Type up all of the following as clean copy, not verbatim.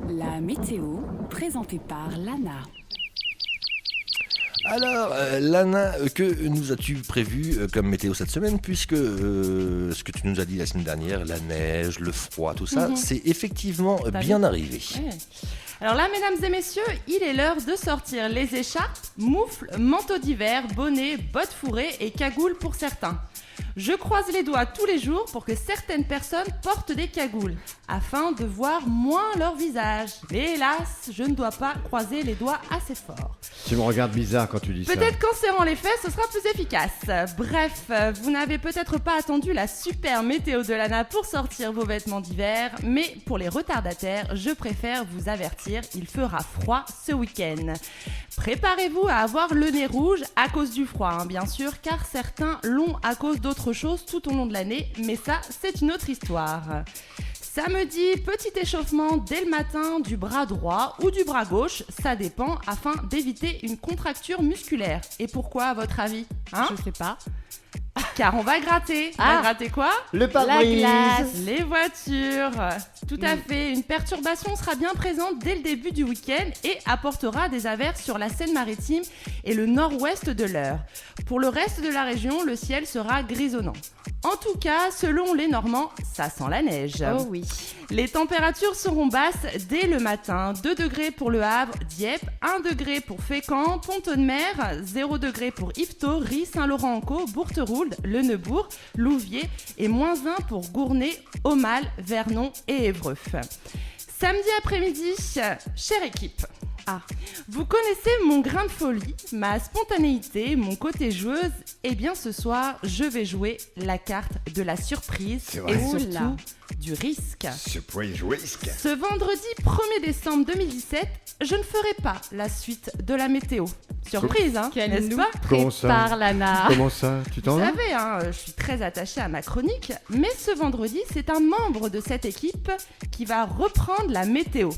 La météo, présentée par Lana. Alors, Lana, que nous as-tu prévu comme météo cette semaine, puisque ce que tu nous as dit la semaine dernière, la neige, le froid, tout ça, c'est effectivement bien arrivé. Ouais. Alors là, mesdames et messieurs, il est l'heure de sortir les écharpes, moufles, manteaux d'hiver, bonnets, bottes fourrées et cagoules pour certains. Je croise les doigts tous les jours pour que certaines personnes portent des cagoules, afin de voir moins leur visage. Mais hélas, je ne dois pas croiser les doigts assez fort. Tu me regardes bizarre quand tu dis ça. Peut-être qu'en serrant les fesses, ce sera plus efficace. Bref, vous n'avez peut-être pas attendu la super météo de Lana pour sortir vos vêtements d'hiver, mais pour les retardataires, je préfère vous avertir, il fera froid ce week-end. Préparez-vous à avoir le nez rouge à cause du froid, bien sûr, car certains l'ont à cause d'autres choses tout au long de l'année, mais ça, c'est une autre histoire. Samedi, petit échauffement dès le matin du bras droit ou du bras gauche, ça dépend, afin d'éviter une contracture musculaire. Et pourquoi, à votre avis ? Je sais pas. Car on va gratter. On va gratter quoi ? Le pare-brise. Les voitures. Tout à fait. Une perturbation sera bien présente dès le début du week-end et apportera des averses sur la Seine-Maritime et le nord-ouest de l'Eure. Pour le reste de la région, le ciel sera grisonnant. En tout cas, selon les Normands, ça sent la neige. Oh oui. Les températures seront basses dès le matin. 2 degrés pour Le Havre, Dieppe, 1 degré pour Fécamp, Pont-de-Mer, 0 degré pour Yvetot, Ry, Saint-Laurent-en-Caux, Bourteroulde, Le Neubourg, Louviers et -1 pour Gournay, Aumale, Vernon et Évreux. Samedi après-midi, chère équipe. Vous connaissez mon grain de folie, ma spontanéité, mon côté joueuse. Eh bien ce soir, je vais jouer la carte de la surprise vrai. et Oula. surtout du risque. Surprise risque. Ce vendredi 1er décembre 2017, je ne ferai pas la suite de la météo. Surprise, Qu'elle n'est-ce nous pas ? Comment ça prépare, Lana. Comment ça? Tu t'en Vous vas? savez, je suis très attachée à ma chronique, mais ce vendredi, c'est un membre de cette équipe qui va reprendre la météo.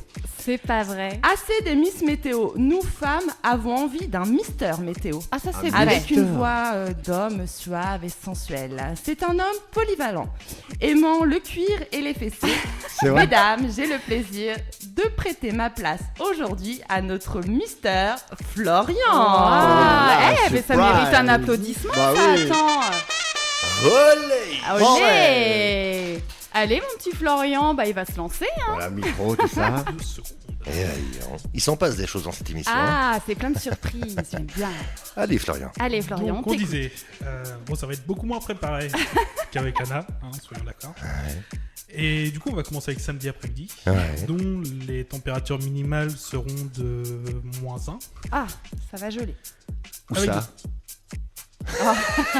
C'est pas vrai. Assez des Miss Météo, nous femmes avons envie d'un Mister Météo. Ah, ça c'est Ah, vrai. Avec une voix d'homme suave et sensuel. C'est un homme polyvalent, aimant le cuir et les fessées. C'est vrai? Mesdames, j'ai le plaisir de prêter ma place aujourd'hui à notre Mister Florian. Ah, mais ça surprise. mérite un applaudissement, Bah ça, oui. attends. Olé! Olé. Allez, mon petit Florian, il va se lancer. Voilà, micro, tout ça. Il s'en passe des choses dans cette émission. Ah, c'est plein de surprises, j'aime bien. Allez, Florian. Allez, Florian, Donc on on t'écoute. disait, ça va être beaucoup moins préparé qu'avec Anna, soyons d'accord. Et du coup, on va commencer avec samedi après-midi, Ouais. dont les températures minimales seront de -1. Ah, ça va geler. Où Avec ça?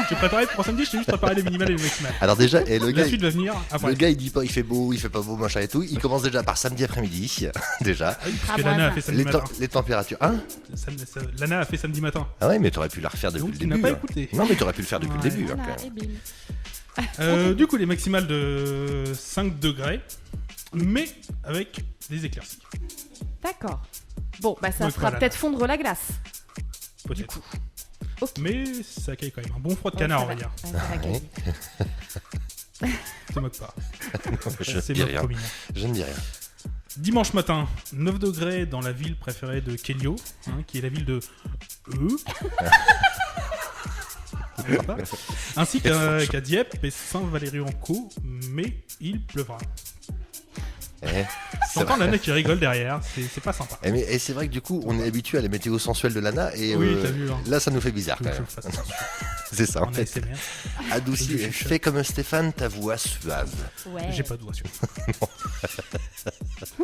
J'ai préparé pour samedi, je t'ai juste préparé les minimales et les maximales. Alors déjà, le La gars, suite va venir après. le gars, il dit pas, il fait beau, il fait pas beau, machin et tout. Il commence déjà par samedi après-midi, déjà. Ah oui, parce que Ah, Lana a bon, fait samedi matin. Les températures. Hein? Lana a fait samedi matin. Ah ouais, mais t'aurais pu la refaire depuis Donc le tu début. n'as pas hein. écouté. Non, mais t'aurais pu le faire depuis Ouais. le début. hein, Voilà, quand même. et bim. Du coup, les maximales de 5 degrés, mais avec des éclaircies. D'accord. Bon, ça Donc, fera voilà. peut-être fondre la glace. Peut-être. Ok. Mais ça accueille quand même un bon froid de Ouais, canard, ça on va va. dire. Ouais, ça va caler. Te moque pas. Je C'est ne dis notre rien. promis. Je ne dis rien. Dimanche matin, 9 degrés dans la ville préférée de Kelio, qui est la ville de ainsi qu'à Dieppe et Saint-Valery-en-Caux, mais il pleuvra. C'est J'entends vrai. Lana qui rigole derrière, c'est pas sympa. Et c'est vrai que du coup, on est habitué à la météo sensuelle de Lana et Oui, t'as vu, hein. là, ça nous fait bizarre Faut quand que je même. le fasse attention. C'est ça en En fait. ASMR. Adoucis, Je chuchote. fais comme Stéphane, ta voix suave. Ouais. J'ai pas de voix sur.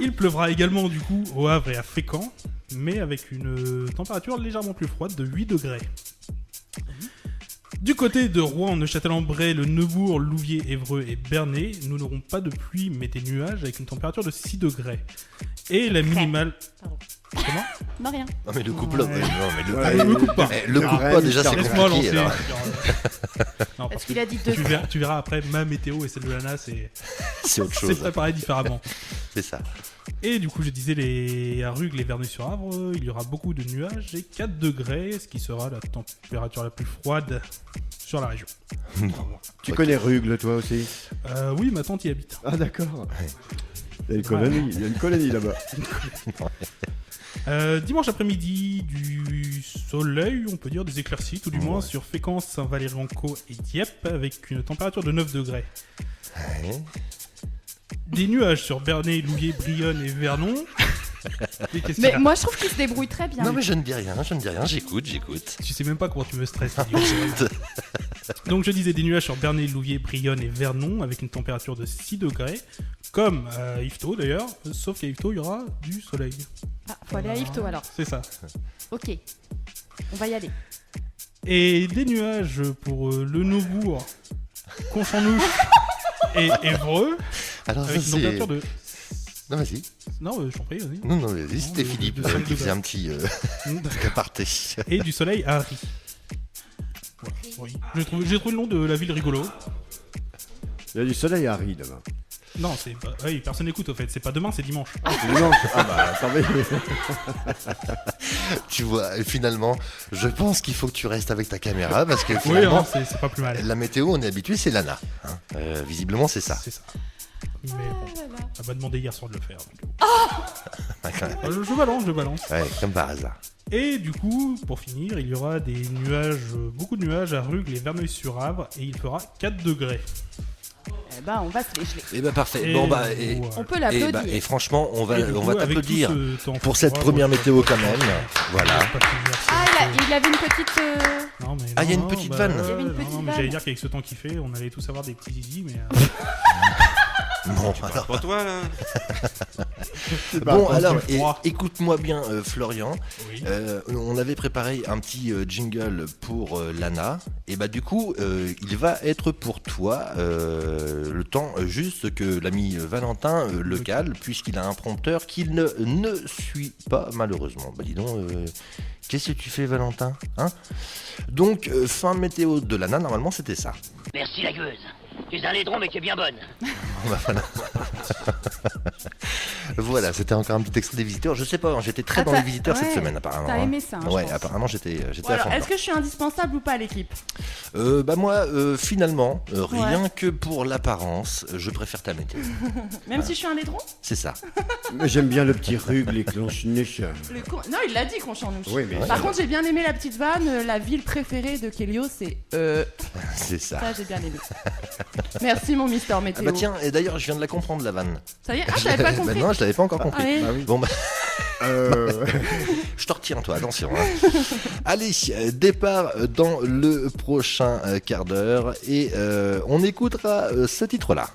Il pleuvra également du coup au Havre et à Fécamp, mais avec une température légèrement plus froide de 8 degrés. Du côté de Rouen, Neuchâtel-en-Bray, le Neubourg, Louviers, Évreux et Bernay, nous n'aurons pas de pluie mais des nuages avec une température de 6 degrés. Et la minimale... Pardon. Comment Non, rien. Non mais le couple, Ouais. non mais le, Ouais, me coupe pas. le coupe pas déjà c'est Laisse-moi compliqué. lancer. alors. Non, parce Parce que qu'il a dit deux. tu verras après ma météo et celle de Lana, c'est C'est autre c'est chose. préparé différemment. C'est ça. Et du coup, je disais, à Rugle et Verneuil-sur-Avre, il y aura beaucoup de nuages et 4 degrés, ce qui sera la température la plus froide sur la région. Tu connais Rugle, toi aussi? Oui, ma tante y habite. Ah, d'accord. Il y a une colonie là-bas. Dimanche après-midi, du soleil, on peut dire des éclaircies, tout du moins, sur Fécamp, Saint-Valery-en-Caux et Dieppe, avec une température de 9 degrés. Ouais. Des nuages sur Bernay, Louviers, Brionne et Vernon. Et qu'est-ce qu'il y Mais a moi, je trouve qu'il se débrouille très bien. Non mais je ne dis rien, j'écoute. Tu sais même pas comment tu me stresses. idiot. Donc je disais des nuages sur Bernay, Louviers, Brionne et Vernon, avec une température de 6 degrés, comme à Yvetot d'ailleurs, sauf qu'à Yvetot il y aura du soleil. Ah, faut aller à Yvetot alors. C'est ça. Ok. On va y aller. Et des nuages pour le Neubourg, Conchanchnouche et Évreux, Alors ça avec une température c'est... de... Non vas-y. Non, j'en prie, vas-y. Non, vas-y, c'était de- Philippe de- qui faisait un petit aparté. Et du soleil à Ri. Voilà, oui. J'ai trouvé le nom de la ville rigolo. Il y a du soleil à Harry demain. Non, c'est pas... Oui, personne n'écoute au fait, c'est pas demain, c'est dimanche. C'est dimanche. Ah bah attendez. Tu vois, et finalement, je pense qu'il faut que tu restes avec ta caméra parce que Oui, finalement, hein, c'est pas plus mal. la météo, on est habitué, c'est l'ANA. Hein. Visiblement, c'est ça. C'est ça. Mais bon, elle m'a demandé hier soir de le faire. Donc... Ouais, quand même. Je balance. Ouais, comme par hasard. Et du coup, pour finir, il y aura des nuages, beaucoup de nuages à Rugles et Verneuil-sur-Avre, et il fera 4 degrés. Eh ben, on va se les geler. Et bah parfait. Et bon bah, voilà. On peut et l'applaudir. et franchement, on va Et du coup, avec t'applaudir tout ce temps pour cette froid, première moi, météo quand même. Voilà. Ah, il avait une petite. Non, mais Ah, il y a non, une petite bah, vanne. Il y avait une petite non, mais vanne. j'allais dire qu'avec ce temps qu'il fait, on allait tous avoir des petits zizi, mais... Bon, alors, Pour toi, là. bon, alors c'est froid. écoute-moi bien, Florian. oui. On avait préparé un petit jingle pour l'ANA. Et bah du coup, il va être pour toi le temps juste que l'ami Valentin le cale, puisqu'il a un prompteur qu'il ne suit pas malheureusement. Bah dis donc, qu'est-ce que tu fais Valentin, hein? Donc, fin météo de l'ANA, normalement c'était ça. Merci la gueuse. Tu es un laidron mais tu es bien bonne. Voilà, c'était encore un petit extrait des visiteurs. Je sais pas, j'étais très Ah, dans t'as- les visiteurs cette ouais, semaine apparemment. t'as hein. aimé ça, hein, je Ouais, pense. apparemment j'étais Bon, à alors, fond est-ce dedans. que je suis indispensable ou pas à l'équipe? Bah moi, finalement, rien que pour l'apparence, je préfère ta météo. Même si je suis un laidron? C'est ça. Mais j'aime bien le petit rugle, les clanches-neiges. Non, il l'a dit qu'on chante nous. Oui, mais Par contre, j'ai bien aimé la petite vanne. La ville préférée de Kelio, c'est. C'est ça. Ça, j'ai bien aimé. Merci, mon Mister Ah Météo. bah tiens, et d'ailleurs, je viens de la comprendre la vanne. Ça y est? Ah, j'avais pas compris. Bah non, je l'avais pas encore compris. Ah oui. Bah oui. Bon bah, Euh, je te retiens toi, attention. Hein. Allez, départ dans le prochain quart d'heure et on écoutera ce titre-là.